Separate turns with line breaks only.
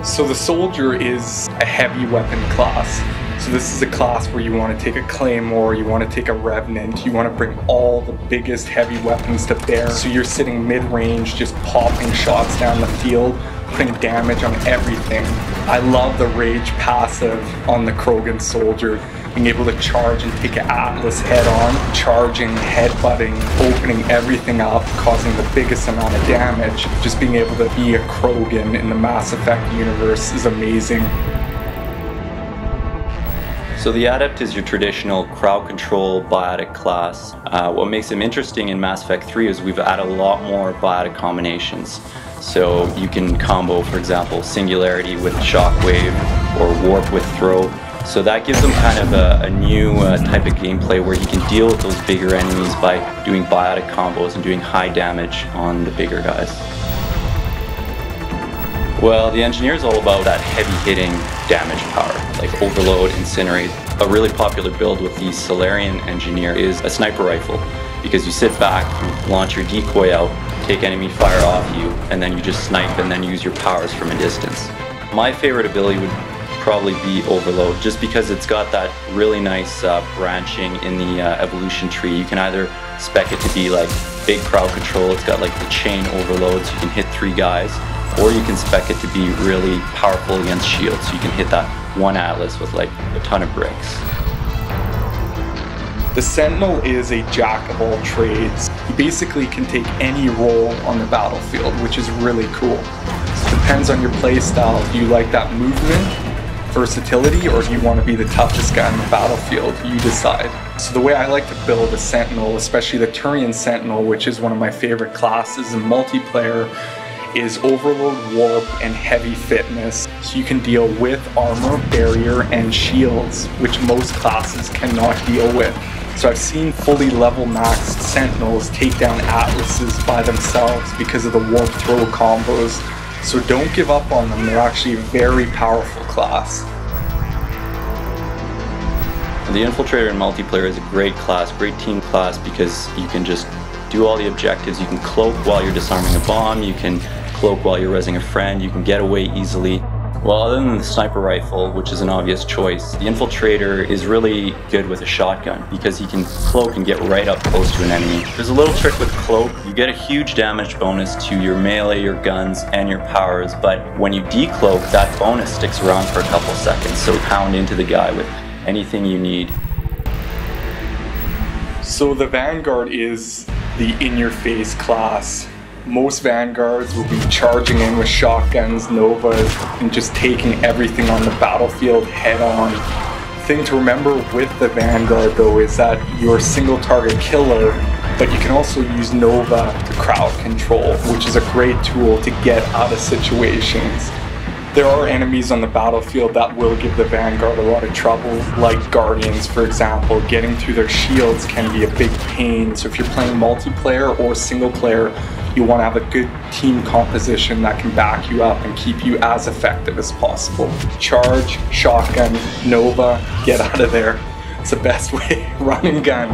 So the soldier is a heavy weapon class. So this is a class where you want to take a claymore, you want to take a revenant, you want to bring all the biggest heavy weapons to bear. So you're sitting mid-range, just popping shots down the field, putting damage on everything. I love the rage passive on the Krogan soldier, being able to charge and take an Atlas head on, charging, headbutting, opening everything up, causing the biggest amount of damage. Just being able to be a Krogan in the Mass Effect universe is amazing.
So the Adept is your traditional crowd control biotic class. What makes him interesting in Mass Effect 3 is we've added a lot more biotic combinations. So you can combo, for example, Singularity with Shockwave or Warp with Throw. So that gives him kind of a new type of gameplay where he can deal with those bigger enemies by doing biotic combos and doing high damage on the bigger guys. Well, the Engineer is all about that heavy-hitting damage power, like Overload, Incinerate. A really popular build with the Solarian Engineer is a sniper rifle, because you sit back, you launch your decoy out, take enemy fire off you, and then you just snipe and then use your powers from a distance. My favorite ability would probably be Overload, just because it's got that really nice branching in the evolution tree. You can either spec it to be like big crowd control, it's got like the chain overload so you can hit 3 guys, or you can spec it to be really powerful against shields, so you can hit that one Atlas with like a ton of bricks.
The Sentinel is a jack of all trades. He basically can take any role on the battlefield, which is really cool. So it depends on your play style. Do you like that movement, versatility, or do you want to be the toughest guy on the battlefield? You decide. So the way I like to build a Sentinel, especially the Turian Sentinel, which is one of my favorite classes in multiplayer, is Overload, Warp, and Heavy Fitness. So you can deal with armor, barrier, and shields, which most classes cannot deal with. So I've seen fully level maxed Sentinels take down Atlases by themselves because of the Warp Throw combos. So don't give up on them, they're actually a very powerful class.
The Infiltrator in multiplayer is a great class, great team class, because you can just do all the objectives. You can cloak while you're disarming a bomb, you can cloak while you're rezzing a friend, you can get away easily. Well, other than the sniper rifle, which is an obvious choice, the Infiltrator is really good with a shotgun because he can cloak and get right up close to an enemy. There's a little trick with cloak. You get a huge damage bonus to your melee, your guns, and your powers, but when you decloak, that bonus sticks around for a couple seconds, so pound into the guy with anything you need.
So the Vanguard is the in-your-face class. Most Vanguards will be charging in with shotguns, Novas, and just taking everything on the battlefield head on. The thing to remember with the Vanguard though is that you're a single target killer, but you can also use Nova to crowd control, which is a great tool to get out of situations. There are enemies on the battlefield that will give the Vanguard a lot of trouble, like Guardians for example. Getting through their shields can be a big pain, so if you're playing multiplayer or single player, you want to have a good team composition that can back you up and keep you as effective as possible. Charge, shotgun, Nova, get out of there. It's the best way, run and gun.